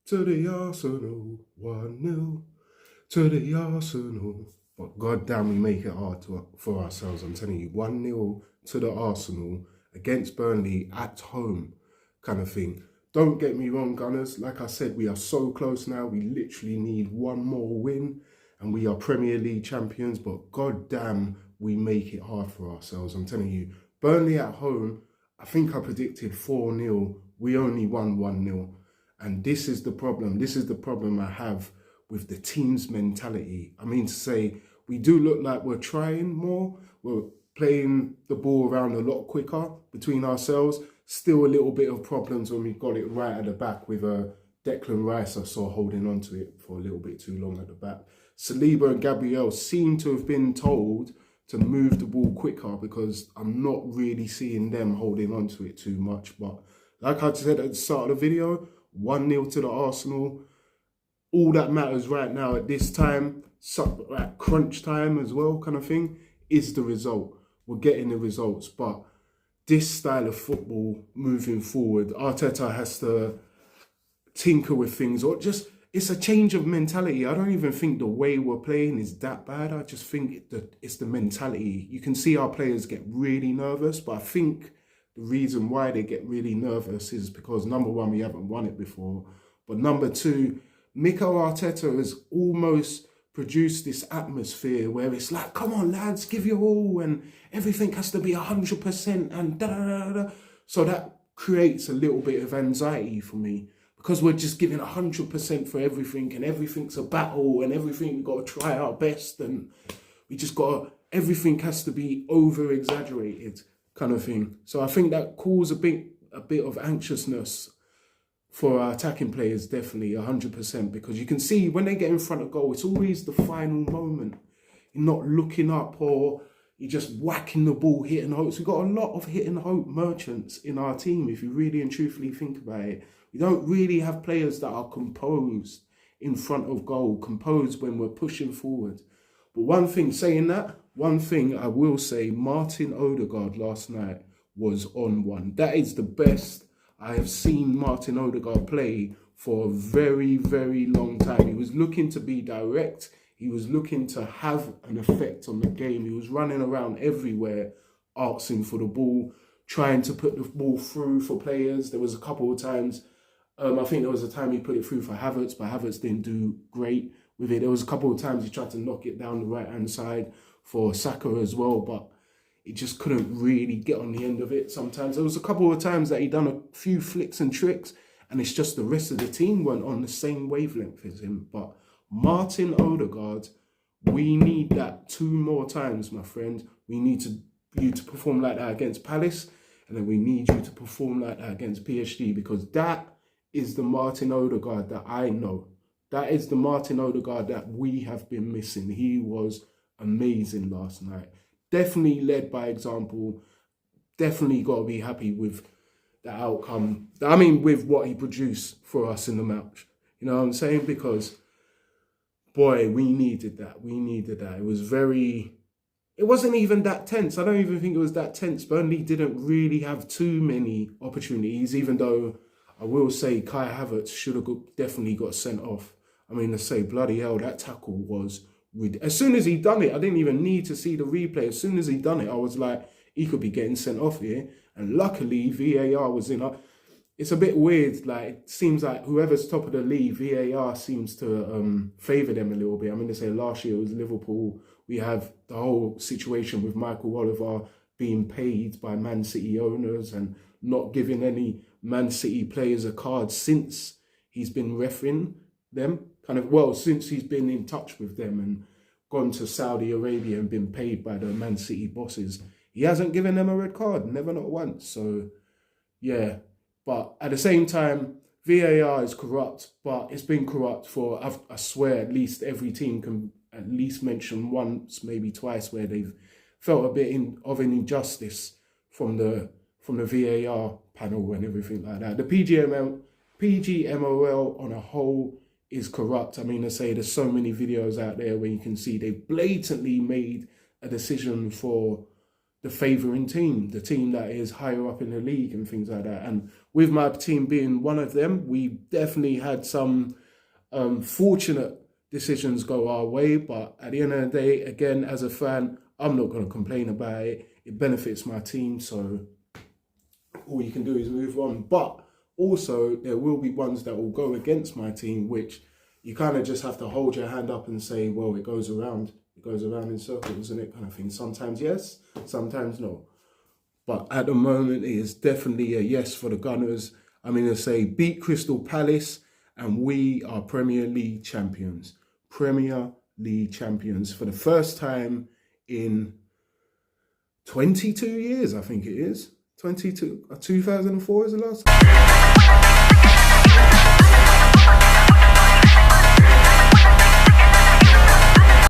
to the Arsenal, 1-0 to the Arsenal. But goddamn, we make it hard for ourselves. I'm telling you, 1-0 to the Arsenal against Burnley at home kind of thing. Don't get me wrong, Gunners. Like I said, we are so close now. We literally need one more win and we are Premier League champions. But goddamn, we make it hard for ourselves. I'm telling you, Burnley at home, I think I predicted 4-0. We only won 1-0. And this is the problem. This is the problem I have with the team's mentality. I mean to say, we do look like we're trying more. We're playing the ball around a lot quicker between ourselves. Still a little bit of problems when we got it right at the back with Declan Rice. I saw holding on to it for a little bit too long at the back. Saliba and Gabriel seem to have been told to move the ball quicker because I'm not really seeing them holding on to it too much. But like I said at the start of the video, 1-0 to the Arsenal. All that matters right now at this time, like crunch time as well kind of thing, is the result. We're getting the results. But this style of football moving forward, Arteta has to tinker with things, or just, it's a change of mentality. I don't even think the way we're playing is that bad. I just think that it's the mentality. You can see our players get really nervous, but I think the reason why they get really nervous is because, number one, we haven't won it before. But number two, Mikel Arteta has almost produced this atmosphere where it's like, come on, lads, give your all, and everything has to be 100% and da-da-da-da. So that creates a little bit of anxiety for me because we're just giving 100% for everything and everything's a battle and everything we've got to try our best and we just got to, everything has to be over-exaggerated kind of thing. So I think that causes a bit of anxiousness for our attacking players, definitely 100%, because you can see when they get in front of goal, it's always the final moment. You're not looking up or you're just whacking the ball, hitting hopes. We've got a lot of hitting hope merchants in our team, if you really and truthfully think about it. We don't really have players that are composed in front of goal, composed when we're pushing forward. But one thing I will say, Martin Odegaard last night was on one. That is the best I have seen Martin Odegaard play for a very, very long time. He was looking to be direct. He was looking to have an effect on the game. He was running around everywhere, asking for the ball, trying to put the ball through for players. There was a couple of times, I think there was a time he put it through for Havertz, but Havertz didn't do great with it. There was a couple of times he tried to knock it down the right-hand side for Saka as well, but he just couldn't really get on the end of it sometimes. There was a couple of times that he done a few flicks and tricks, and it's just the rest of the team weren't on the same wavelength as him. But Martin Odegaard, we need that 2 more times, my friend. We need you to perform like that against Palace, and then we need you to perform like that against PSG, because that is the Martin Odegaard that I know. That is the Martin Odegaard that we have been missing. He was amazing last night. Definitely led by example. Definitely got to be happy with the outcome. I mean, with what he produced for us in the match. You know what I'm saying? Because, boy, we needed that. We needed that. It wasn't even that tense. I don't even think it was that tense. Burnley didn't really have too many opportunities, even though I will say Kai Havertz should have definitely got sent off. I mean, to say, bloody hell, that tackle was... As soon as he done it, I didn't even need to see the replay. As soon as he done it, I was like, he could be getting sent off here. And luckily, VAR was in. It's a bit weird. Like, it seems like whoever's top of the league, VAR seems to favour them a little bit. I mean, to say last year it was Liverpool. We have the whole situation with Michael Oliver being paid by Man City owners and not giving any Man City players a card since he's been refereeing them. Since he's been in touch with them and gone to Saudi Arabia and been paid by the Man City bosses, he hasn't given them a red card, never, not once. So, yeah. But at the same time, VAR is corrupt, but it's been corrupt for, I swear, at least every team can at least mention once, maybe twice, where they've felt a bit of an injustice from the VAR panel and everything like that. The PGMOL on a whole is corrupt. I mean, I say there's so many videos out there where you can see they blatantly made a decision for the favouring team, the team that is higher up in the league and things like that. And with my team being one of them, we definitely had some fortunate decisions go our way. But at the end of the day, again, as a fan, I'm not going to complain about it. It benefits my team, so all you can do is move on. But also, there will be ones that will go against my team, which you kind of just have to hold your hand up and say, well, it goes around in circles, and it kind of thing. Sometimes yes, sometimes no. But at the moment, it is definitely a yes for the Gunners. I'm going to say beat Crystal Palace, and we are Premier League champions. Premier League champions for the first time in 22 years, I think it is. 2004 is the last time.